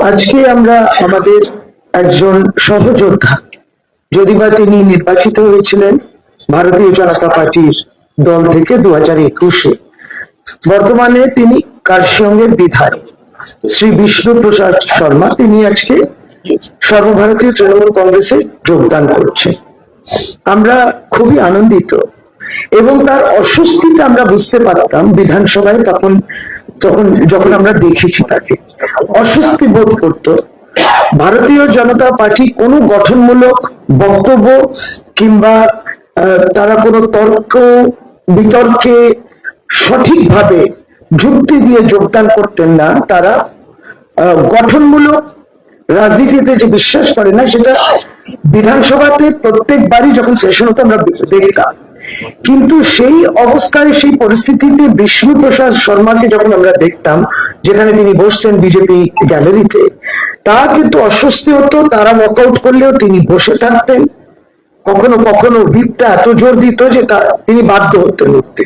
আজকে আমরা আমাদের একজন সহযোদ্ধা, যদিবা তিনি নির্বাচিত হয়েছিলেন ভারতীয় জনতা পার্টির দল থেকে 2021-এ, বর্তমানে তিনি কার্শিয়ঙের বিধায়ক শ্রী বিষ্ণু প্রসাদ শর্মা, তিনি আজকে সর্বভারতীয় তৃণমূল কংগ্রেসে যোগদান করছেন। আমরা খুবই আনন্দিত এবং তার অস্বস্তিটা আমরা বুঝতে পারতাম বিধানসভায় যখন আমরা দেখেছি তাকে অস্বস্তি বোধ করত। ভারতীয় জনতা পার্টি কোনো গঠনমূলক বক্তব্য কিংবা তারা কোনো তর্ক বিতর্কে সঠিকভাবে যুক্তি দিয়ে যোগদান করতেন না। তারা গঠনমূলক রাজনীতিতে যে বিশ্বাস করে না, সেটা বিধানসভাতে প্রত্যেকবারই যখন সেশন হতো আমরা দেখতাম। কিন্তু সেই অবস্থায়, সেই পরিস্থিতিতে বিষ্ণু প্রসাদ শর্মাকে যখন আমরা দেখতাম যেখানে তিনি বসছেন বিজেপি গ্যালারিতে, তা কিন্তু অস্বস্তি হতো। তারা ওয়াকআউট করলেও তিনি বসে থাকতেন, কখনো কখনো ভিড়টা এত জোর দিত যে তিনি বাধ্য হতেন উঠতে।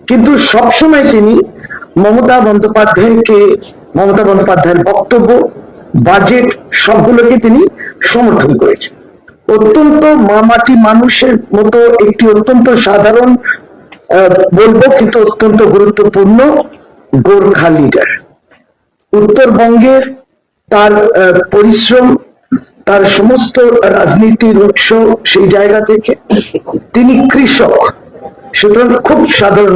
কিন্তু সবসময় তিনি মমতা বন্দ্যোপাধ্যায়ের বক্তব্য, বাজেট সবগুলোকে তিনি সমর্থন করেছেন। অত্যন্ত মামাটি মানুষের মতো একটি অত্যন্ত সাধারণ বলবো কিন্তু অত্যন্ত গুরুত্বপূর্ণ গোর্খা লিডার। উত্তরবঙ্গের তার পরিশ্রম, তার সমস্ত রাজনীতির উৎস সেই জায়গা থেকে। তিনি কৃষক, সুতরাং খুব সাধারণ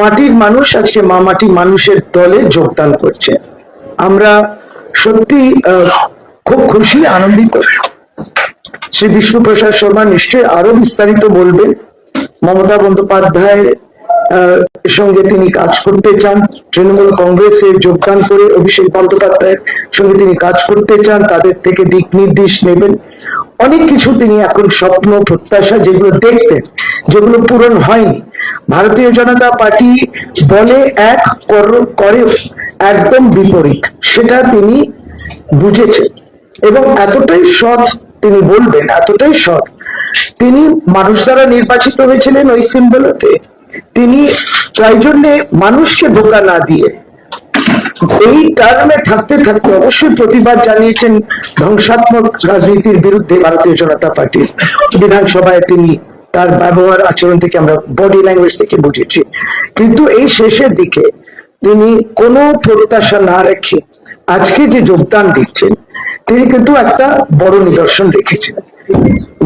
মাটির মানুষ আজকে মামাটি মানুষের দলে যোগদান করছে। আমরা সত্যি খুব খুশি, আনন্দিত। শ্রী বিষ্ণু প্রসাদ শর্মা নিশ্চয়ই আরো বিস্তারিত বলবেন। মমতা বন্দ্যোপাধ্যায় সঙ্গে তিনি কাজ করতে চান, তৃণমূল কংগ্রেসে যোগদান করে অভিষেক বন্দ্যোপাধ্যায়ের সঙ্গে তিনি কাজ করতে চান, তাদের থেকে দিক নির্দেশ নেবেন। অনেক কিছু তিনি এখন স্বপ্ন প্রত্যাশা যেগুলো দেখতেন, যেগুলো পূরণ হয়নি। ভারতীয় জনতা পার্টি বলে এক, করে একদম বিপরীত, সেটা তিনি বুঝেছেন এবং এতটাই সৎ তিনি বলবেন, এতটাই সৎ। তিনি মানুষ দ্বারা নির্বাচিত হয়েছিলেন ওই সিম্বলতে। তিনি তাই জন্যে মানুষকে ধোঁকা না দিয়ে এই টার্মে থাকতে থাকতে অবশ্যই প্রতিবাদ জানিয়েছেন ধ্বংসাত্মক রাজনীতির বিরুদ্ধে ভারতীয় জনতা পার্টির। বিধানসভায় তিনি তার ব্যবহার আচরণ থেকে আমরা বডি ল্যাঙ্গুয়েজ থেকে বুঝেছি। কিন্তু এই শেষের দিকে তিনি কোনো প্রত্যাশা না রেখে আজকে যে যোগদান দিচ্ছেন, তিনি কিন্তু একটা বড় নিদর্শন রেখেছেন।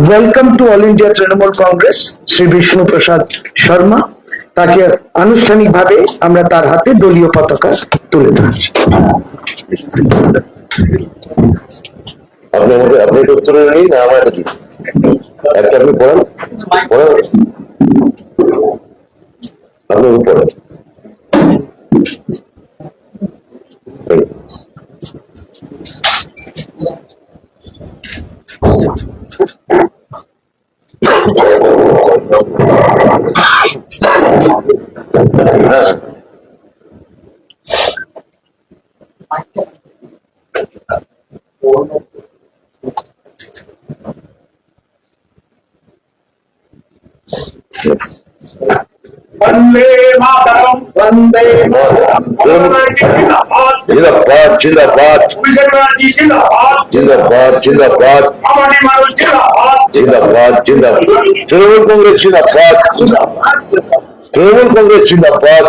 Welcome to all India Trinamool Congress Shri Bishnu Prasad Sharma. তাকে আনুষ্ঠানিকভাবে আমরা তার হাতে দলীয় পতাকা তুলে ধরছি। আপনি উত্তরে নেই না, আমার একটা আপনি পড়েন, আপনি পড়েন। वंदे मातरम, वंदे मातरम। जिंदाबाद जिंदाबाद जी जिंदाबाद, जिंदाबाद जिंदाबाद हमारी मानो जिंदाबाद, जिंदाबाद जिंदाबाद तृणमूल कांग्रेस जिंदाबाद, तृणमूल कांग्रेस जिंदाबाद।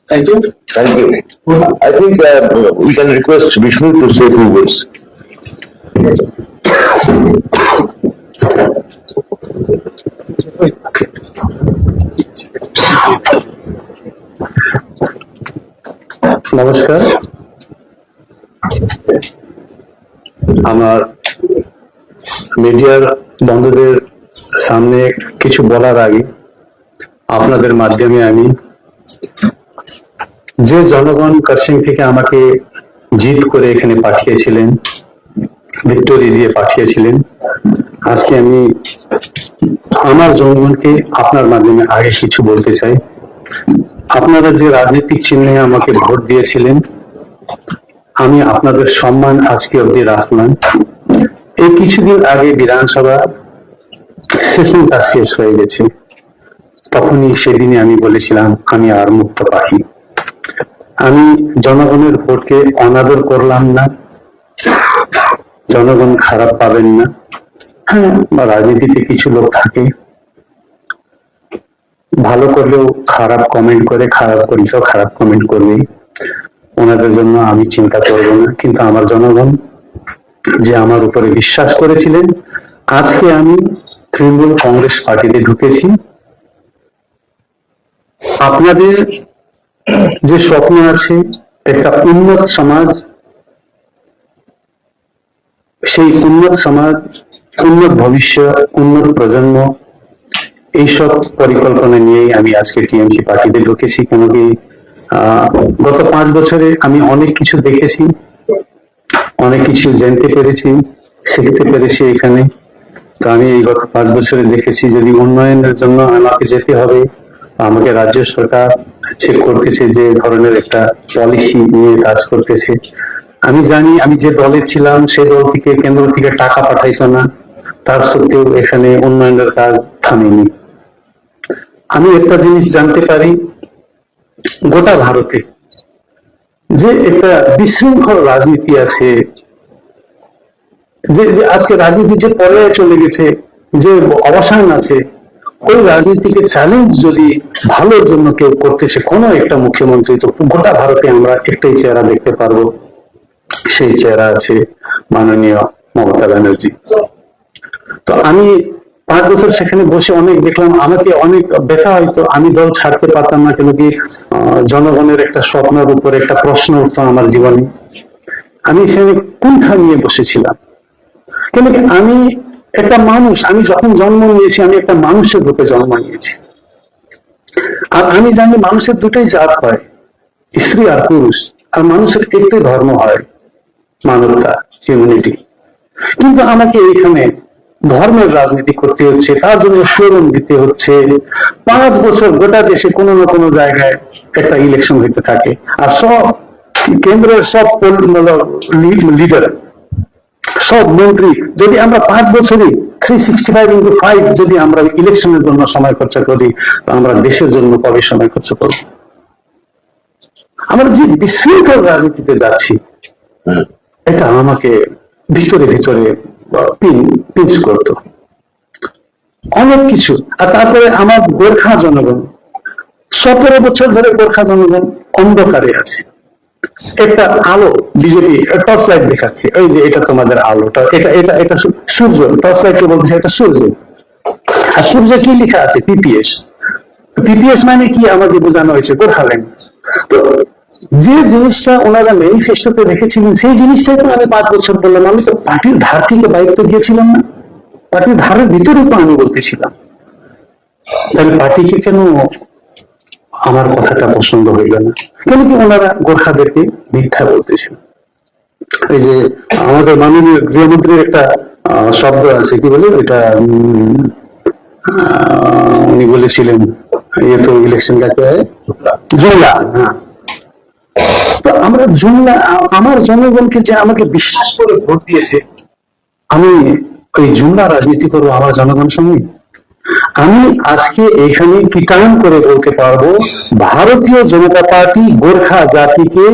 Thank you. Thank you. I think we can request Vishnu to say a few words. নমস্কার। আমার মিডিয়ার বন্ধুদের সামনে কিছু বলার আগে আপনাদের মাধ্যমে আমি যে জনগণ কার্শিয়ং থেকে আমাকে জিত করে এখানে পাঠিয়েছিলেন, ভিক্টোরি দিয়ে পাঠিয়েছিলেন, আজকে আমি আমার জনগণকে আপনার মাধ্যমে আগে কিছু বলতে চাই। আপনারা যে রাজনৈতিক চিহ্নে আমাকে ভোট দিয়েছিলেন, আমি আপনাদের সম্মান আজকে অবধি রাখলাম। এই কিছুদিন আগে বিধানসভা সেশনটা শেষ হয়ে গেছে, তখনই সেদিনে আমি বলেছিলাম আমি আর মুক্ত পাখি। আমি জনগণের ভোটকে অনাদর করলাম না, জনগণ খারাপ পাবেন না। হ্যাঁ, রাজনীতিতে কিছু লোক থাকে, ভালো করলেও খারাপ কমেন্ট করে, খারাপ করলেও খারাপ কমেন্ট করবে, ওনাদের জন্য আমি চিন্তা করব না। কিন্তু আমার জনগণ যে আমার উপরে বিশ্বাস করেছিলেন, আজকে আমি তৃণমূল কংগ্রেস পার্টিতে ঢুকেছি। আপনাদের যে স্বপ্ন আছে একটা উন্নত সমাজ, সেই উন্নত সমাজ, উন্নত ভবিষ্যৎ, উন্নত প্রজন্ম, এইসব পরিকল্পনা নিয়েই আমি আজকে টিএমসি পার্টিতে ঢুকেছি। কেন কি গত 5 বছরে আমি অনেক কিছু দেখেছি, অনেক কিছু জানতে পেরেছি, শিখতে পেরেছি এখানে। তো আমি এই গত 5 বছরে দেখেছি যদি উন্নয়নের জন্য আমাকে যেতে হবে, আমাকে রাজ্য সরকার চেক করতেছে, যে ধরনের একটা পলিসি নিয়ে কাজ করতেছে। আমি জানি আমি যে দলে ছিলাম সে দল থেকে, কেন্দ্র থেকে টাকা পাঠাইতো না, তার সত্ত্বেও এখানে উন্নয়নের কাজ থামেনি। আমি একটা জিনিস জানতে পারি, গোটা ভারতে যে একটা বিশৃঙ্খল রাজনীতি আছে, যে আজকে রাজনীতি যে পর্যায়ে চলে গেছে, যে অবসান আছে, ওই রাজনীতিকে চ্যালেঞ্জ যদি ভালোর জন্য কেউ করতেছে কোনো একটা মুখ্যমন্ত্রী, তো গোটা ভারতে আমরা একটাই চেহারা দেখতে পারবো, সেই চেহারা আছে মাননীয় মমতা ব্যানার্জি। তো আমি 5 বছর সেখানে বসে অনেক দেখলাম, আমাকে অনেক ব্যথা হয়তো, আমি দল ছাড়তে পারতাম না। কেন কি জনগণের একটা স্বপ্নের উপরে একটা প্রশ্ন উঠতো আমার জীবনে, আমি সেখানে কুণ্ঠা নিয়ে বসেছিলাম। কেন কি আমি একটা মানুষ, আমি যখন জন্ম নিয়েছি আমি একটা মানুষের রূপে জন্ম নিয়েছি। আর আমি জানি মানুষের দুটোই জাত হয়, স্ত্রী আর পুরুষ, আর মানুষের একটি ধর্ম হয়, মানবতা, হিউম্যানিটি। কিন্তু আমাকে এখানে ধর্মের রাজনীতি করতে হচ্ছে, তার জন্য শোরুম দিতে হচ্ছে। 5 বছর গোটা দেশে কোনো না কোনো জায়গায় একটা ইলেকশন হইতে থাকে, আর সব কেন্দ্রের সব লিডার, সব মন্ত্রী, যদি আমরা 5 বছরই 365 × 5 যদি আমরা ইলেকশনের জন্য সময় খরচা করি, তো আমরা দেশের জন্য কবে সময় খরচা করব? আমরা যে বিশৃঙ্খল রাজনীতিতে যাচ্ছি, এটা আমাকে ভিতরে ভিতরে পিঞ্চ করতো অনেক কিছু। আর তারপরে আমার গোর্খা জনগণ, 17 বছর ধরে গোর্খা জনগণ অন্ধকারে আছে। একটা আলো, বিজেপি টর্চ লাইট দেখাচ্ছে, ওই যে এটা তোমাদের আলোটা, এটা এটা এটা সূর্য, টর্চ লাইট বলতেছে এটা সূর্য। আর সূর্য কি লেখা আছে? পিপিএস। পিপিএস মানে কি আমাকে বোঝানো হয়েছে? গোর্খাল্যান্ড। তো যে জিনিসটা ওনারা ম্যানিফেস্টোতে রেখেছিলেন, সেই জিনিসটাই তো আমি 5 বছর বললাম। আমি তো পার্টির ধার থেকে বাইরে তো গিয়েছিলাম না, পার্টির ধারের ভিতরে তো আমি বলতেছিলাম। তাহলে পার্টিকে কেন আমার কথাটা পছন্দ হইল না? কেন কি ওনারা গোর্খাদেরকে মিথ্যা বলতেছেন? এই যে আমাদের মাননীয় গৃহমন্ত্রীর একটা শব্দ আছে, কি বলে এটা, উনি বলেছিলেন ইয়ে তো ইলেকশন কাকে হয় জুমলা। হ্যাঁ, তো আমরা জুমলা, আমার জনগণকে যে আমাকে বিশ্বাস করে ভোট দিয়েছে, আমি ওই জুমলা রাজনীতি করবো আমার জনগণ সঙ্গে? আমি আজকে এখানে কিটান করে বলতে পারবো, ভারতীয় জনতা পার্টি গোর্খা জাতিকে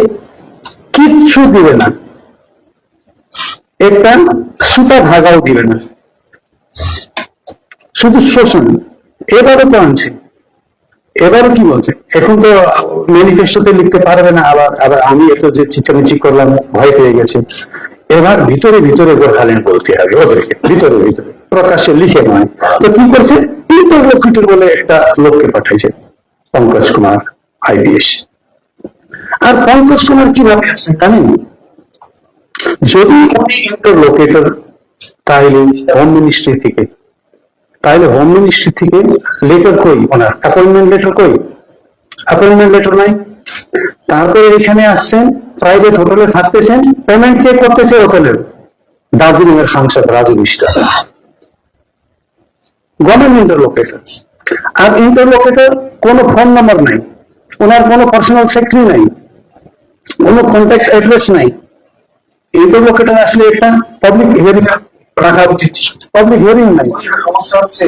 কিচ্ছু দিবে না, একটা সুতা ধাগাও দিবে না, শুধু শোষণ। এবারও তো আনছে, এবারও কি বলছে? এখন তো ম্যানিফেস্টোতে লিখতে পারবে না, আবার আমি একটু যে চিচামিচি করলাম ভয় পেয়ে গেছে। এবার ভিতরে ভিতরে গোর্খাল্যান্ড বলতে হবে ওদেরকে, ভিতরে ভিতরে, প্রকাশ্যে লিখে নয়। তো কি করছে? ইন্টারলোকিটর বলে একটা লোককে পাঠাইছে, পঙ্কজ কুমার IPS। আর পঙ্কজ কুমার কিভাবে আসছে জানেন? যদি উনি ইন্টারলোকেটর, তাহলে হোম মিনিস্ট্রি থেকে, লেটার কই, ওনার অ্যাপয়েন্টমেন্ট লেটার কই? অ্যাপয়েন্টমেন্ট লেটার নাই। তারপরে এখানে আসছেন, প্রাইভেট হোটেলে থাকতেছেন, পেমেন্ট কে করতেছে? হোটেলের দার্জিলিং এর সাংসদ রাজু বিশ্বাস, গভর্নমেন্ট ইন্টারলোকেটর। আর ইন্টারলোকেটর কোনো ফোন নাম্বার নাই, ওনার কোনো পার্সোনাল সেক্রেটারি নাই, কোনো কন্ট্যাক্ট অ্যাড্রেস নাই। ইন্টারলোকেটর আসলে একটা পাবলিক হিয়ারিং রাখা উচিত, পাবলিক হিয়ারিং নাই। সমস্যা হচ্ছে